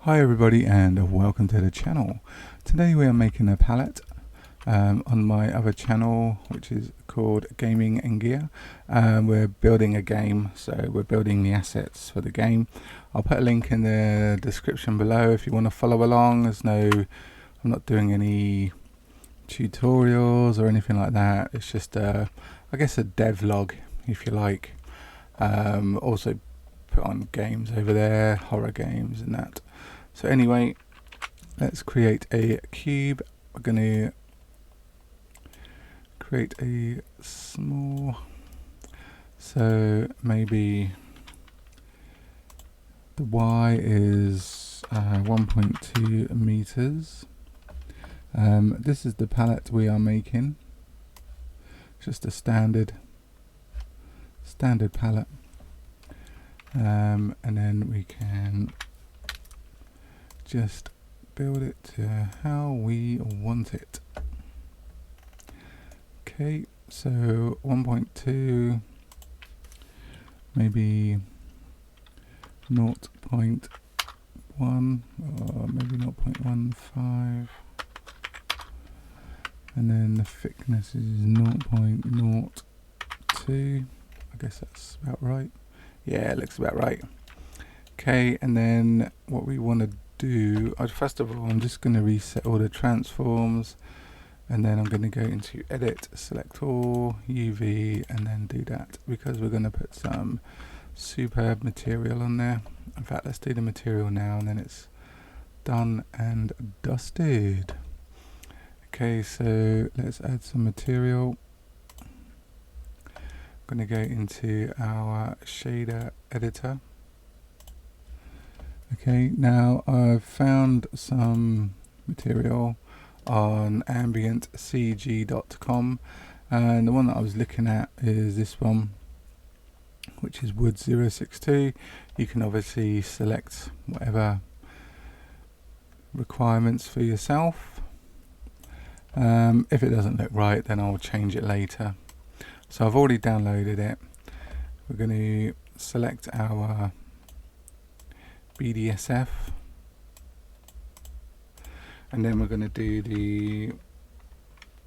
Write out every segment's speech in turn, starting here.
Hi everybody and welcome to the channel. Today we are making a pallet on my other channel, which is called Gaming and Gear. We're building a game, so we're building the assets for the game. I'll put a link in the description below if you want to follow along. I'm not doing any tutorials or anything like that. It's just I guess a devlog, if you like. Also put on games over there, horror games and that. So anyway, let's create a cube. We're going to create a small, so maybe the Y is 1.2 meters. This is the pallet we are making. Just a standard pallet. And then we can just build it to how we want it. Okay, so 1.2, maybe 0.1 or maybe 0.15, and then the thickness is 0.02. I guess that's about right. Yeah, it looks about right. Okay, and then what we want to do, first of all, I'm just going to reset all the transforms, and then I'm going to go into edit, select all, UV, and then do that, because we're going to put some superb material on there. In fact, let's do the material now, and then it's done and dusted. Okay, so let's add some material. I'm going to go into our shader editor. Okay, now I've found some material on ambientcg.com, and the one that I was looking at is this one, which is wood 062. You can obviously select whatever requirements for yourself. If it doesn't look right, then I'll change it later. So I've already downloaded it. We're going to select our BDSF, and then we're going to do the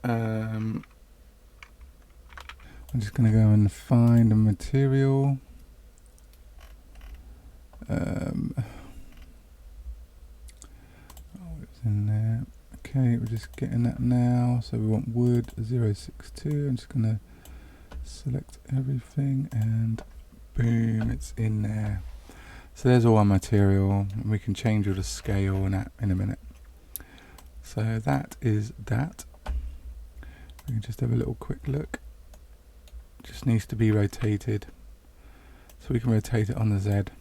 I'm just going to go and find a material. Oh, it's in there. Okay, we're just getting that now. So we want wood 062. I'm just going to select everything, and boom, it's in there. So there's all our material, and we can change all the scale and that in a minute. So that is that. We can just have a little quick look. Just needs to be rotated. So we can rotate it on the Z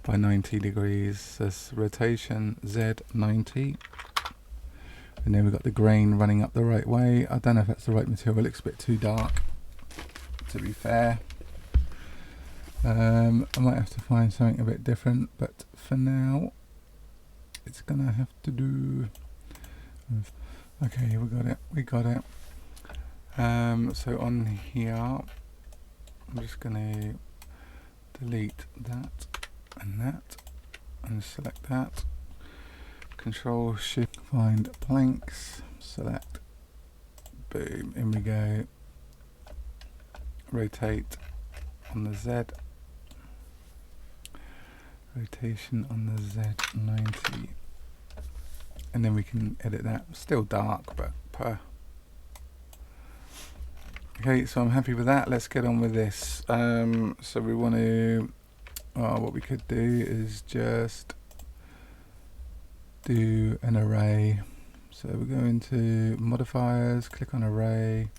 by 90 degrees. So it's rotation Z 90. And then we've got the grain running up the right way. I don't know if that's the right material. It looks a bit too dark, to be fair. I might have to find something a bit different, but for now it's gonna have to do. Okay, we got it. So on here, I'm just gonna delete that and select that. Control Shift, find planks, select, boom, in we go. Rotate on the Z. Rotation on the Z90, and then we can edit that. Still dark, but okay, so I'm happy with that. Let's get on with this. So we want to, what we could do is just do an array. So we go into modifiers, click on array,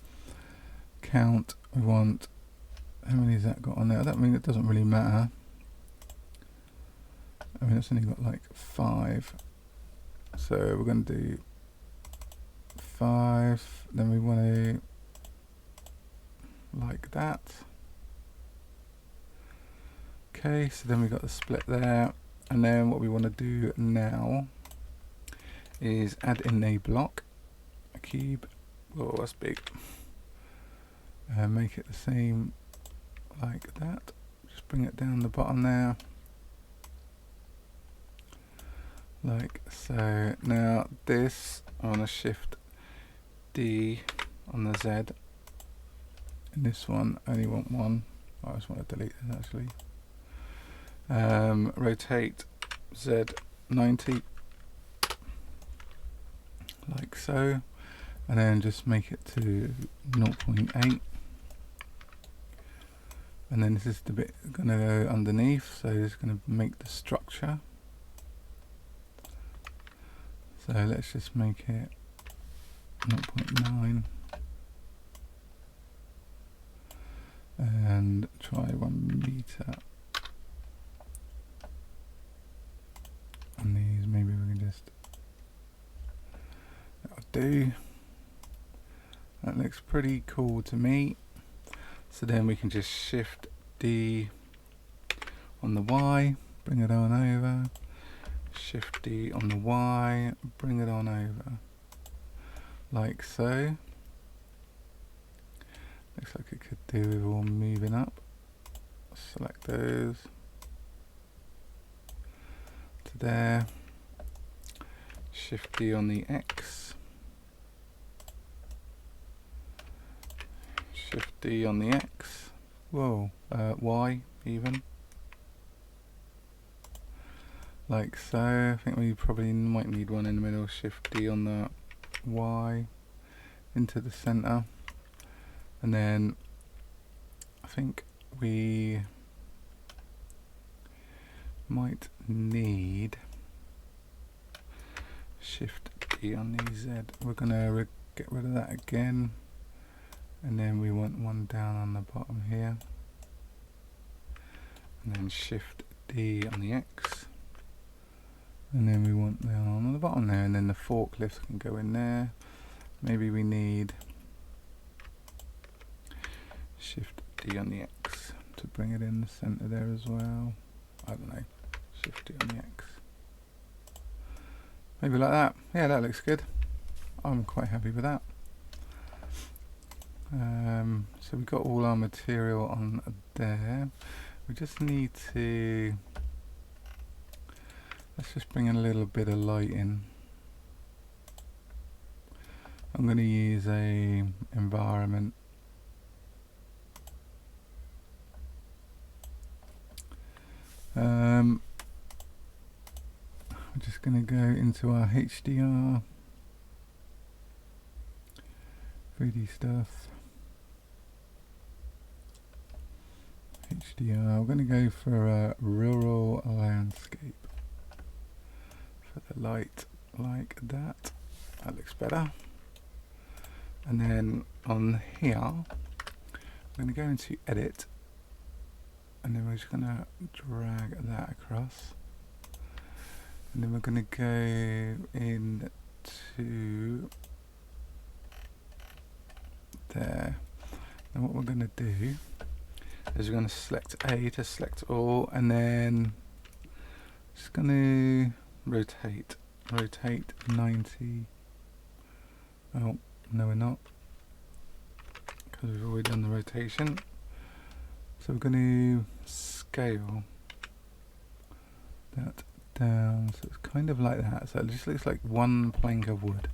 count. We want, how many has that got on there? I mean, it doesn't really matter. I mean, it's only got like 5. So we're going to do 5. Then we want to, like that. Okay, so then we got the split there. And then what we want to do now is add in a block, a cube. Oh, that's big. Make it the same like that. Just bring it down the bottom there. like so. Now this, I want to shift D on the Z, and this one I only want one. I just want to delete this actually. Rotate Z 90, like so, and then just make it to 0.8, and then this is the bit going to go underneath, so it's going to make the structure. So let's just make it 0.9 and try 1 meter. And these, maybe we can just, that'll do. That looks pretty cool to me. So then we can just shift D on the Y, bring it on over. Shift D on the Y, bring it on over, like so. Looks like it could do with all moving up. Select those to there. Shift D on the X. Shift D on the X. Whoa, Y even. Like so. I think we probably might need one in the middle. Shift D on the Y into the center, and then I think we might need Shift D on the Z. We're gonna get rid of that again, and then we want one down on the bottom here, and then Shift D on the X. And then we want down on the bottom there, and then the forklift can go in there. Maybe we need Shift D on the X to bring it in the center there as well. I don't know. Shift D on the X. Maybe like that. Yeah, that looks good. I'm quite happy with that. So we've got all our material on there. We just need to, let's just bring in a little bit of light in. I'm going to use a environment. We're just going to go into our HDR 3D stuff. HDR. We're going to go for a rural landscape. For the light like that. That looks better. And then on here, I'm going to go into edit, and then we're just going to drag that across, and then we're going to go into there. And what we're going to do is we're going to select A to select all, and then just going to rotate 90. Oh, no we're not, because we've already done the rotation. So we're going to scale that down, so it's kind of like that. So it just looks like one plank of wood,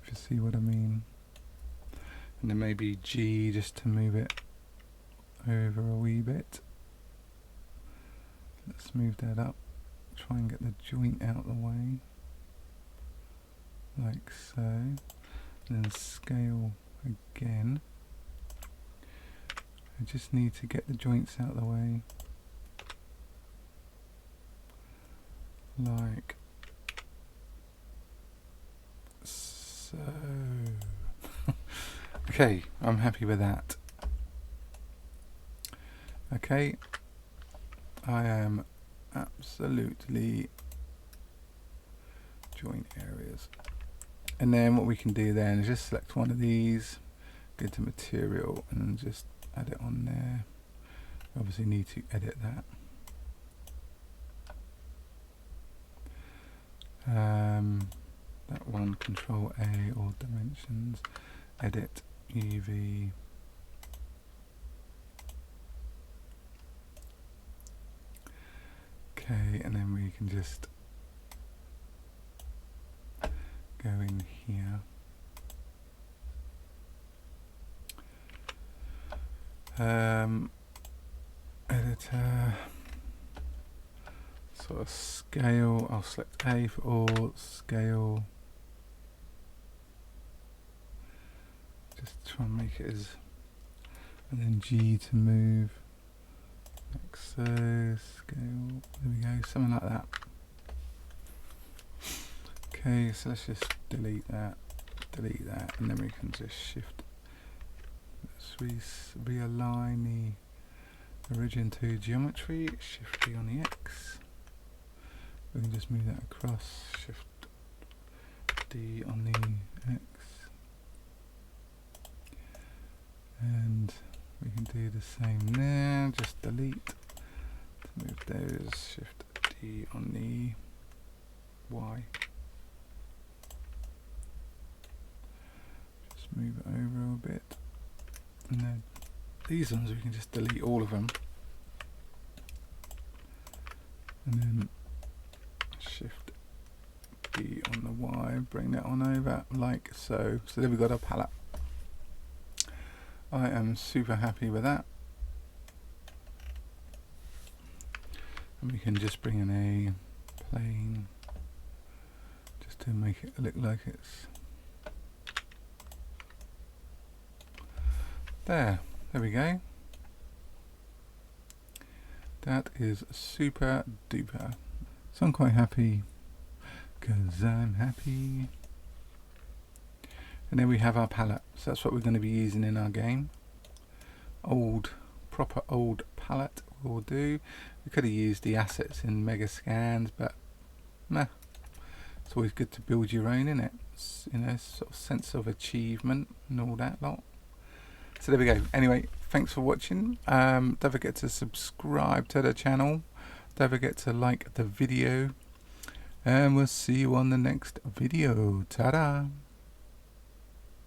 if you see what I mean. And then maybe G just to move it over a wee bit. Let's move that up, try and get the joint out of the way, like so. And then scale again. I just need to get the joints out of the way, like so. Okay, I'm happy with that. Okay, I am absolutely joint areas. And then what we can do then is just select one of these, go to material, and just add it on there. Obviously need to edit that. That one, Control A, all dimensions, edit, UV. Okay, and then we can just go in here. Editor, sort of scale, I'll select A for all, scale, just try and make it as, and then G to move, like so, scale, there we go, something like that. Okay, so let's just delete that, and then we can just shift, let's realign the origin to geometry, shift D on the X, we can just move that across, shift D on the X, and we can do the same there, just delete, to move those, shift D on the Y. Just move it over a bit, and then these ones we can just delete all of them, and then shift D on the Y, bring that on over like so. So there we got our palette. I am super happy with that, and we can just bring in a plane just to make it look like it's there. There we go. That is super duper. So I'm quite happy because I'm happy. And then we have our palette. So that's what we're going to be using in our game. Proper old palette will do. We could have used the assets in Mega Scans, but meh. It's always good to build your own, innit? You know, sort of sense of achievement and all that lot. So there we go. Anyway, thanks for watching. Don't forget to subscribe to the channel. Don't forget to like the video. And we'll see you on the next video. Ta-da!